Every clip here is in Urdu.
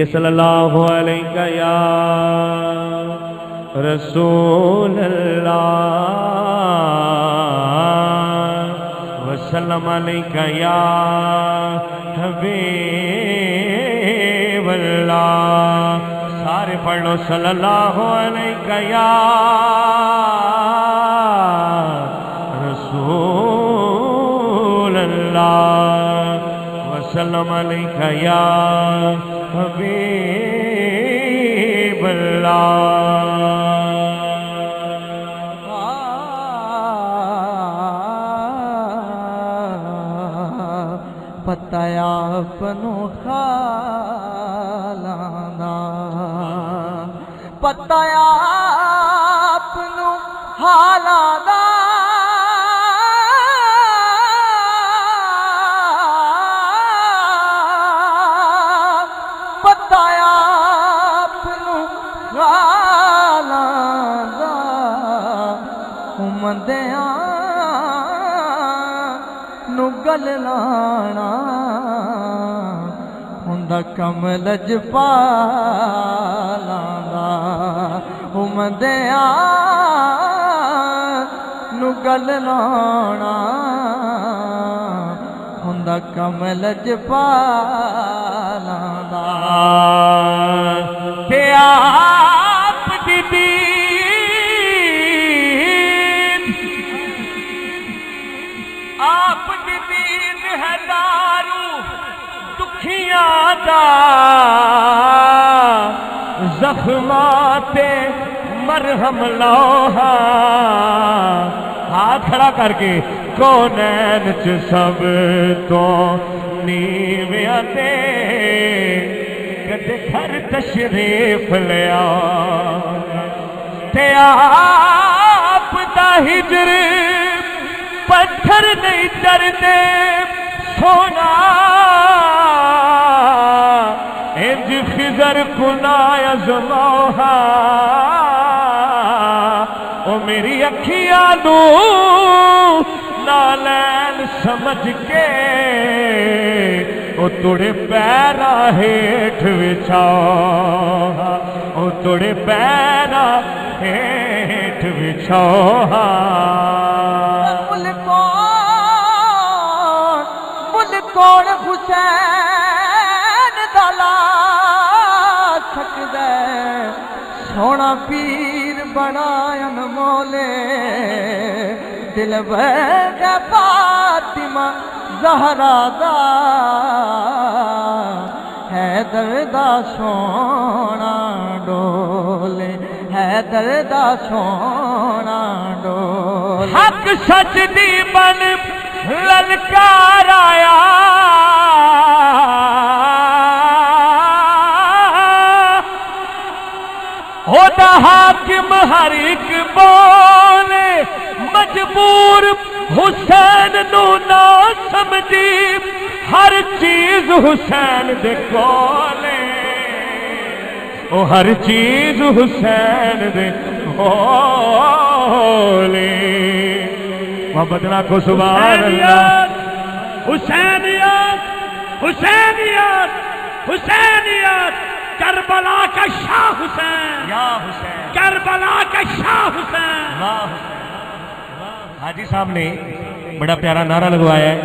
صلی اللہ علیہ یا رسول اللہ وسلم علیہ یا حبیب اللہ. سارے پڑھ لو صلی اللہ علیہ یا رسول اللہ وسلم علیہ یا حبیب اللہ. پتہ اپنو خالانا پتہ اپنو حالانا گل لانا ہوندا کم لجپالاں ہمدیاں نو گل لانا ہوندا کم لجپالاں. تے آپ دی دین آپ دی دین ہے دارو دکھیاں دا زخمات مرہم لوہا. ہاتھ کھڑا کر کے کونین چ سب تو نیویاں تے کدے گھر تشریف لیا تے آپ دا ہجر پتھر نہیں ڈردے سونا انج خضر کنا ازموہا. او میری اکھیاں نو نالین سمجھ کے او توڑے پیرا ہیٹھ وچھاؤ او توڑے پیرا ہیٹھ وچھاؤ. کون حسین دلا سکدے سونا پیر بڑا انمولے دل بہد فاطمہ زہرا دا حیدر دا سونا ڈولے حیدر دا سونا ڈولے. حق سچ دی بن للکار آیا ہوتا حاکم ہر ایک بولے مجبور حسین نو نہ سمجھی ہر چیز حسین دے کولے او ہر چیز حسین دے کولے. محبت کو سبحان اللہ. حسینیت حسینیت حسینیت کربلا کا شاہ حسین یا حسین کربلا کا شاہ حسین. حاجی صاحب نے بڑا پیارا نعرہ لگوایا ہے.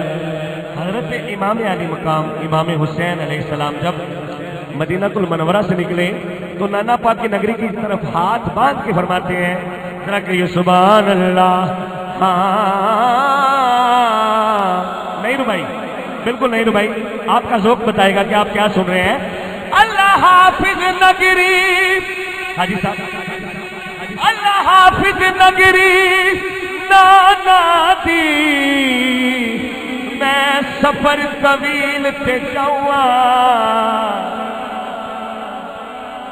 حضرت امام علی مقام امام حسین علیہ السلام جب مدینہ المنورہ سے نکلے تو نانا پاک کی نگری کی طرف ہاتھ باندھ کے فرماتے ہیں ذرا کہیے سبحان اللہ. نہیں ربائی بالکل نہیں ربائی آپ کا ذوق بتائے گا کہ آپ کیا سن رہے ہیں. اللہ حافظ نگری حاجی صاحب اللہ حافظ نگری نانا دی میں سفر طویل تے جاواں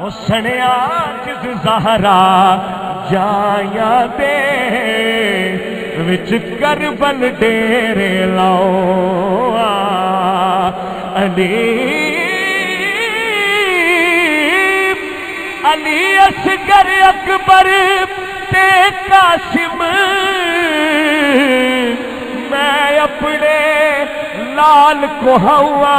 حسنیا جس زہرا جایا دے وچ کربل ڈیرے لاؤ علی علی اصغر اکبر تے قاسم میں اپنے لال کو ہوا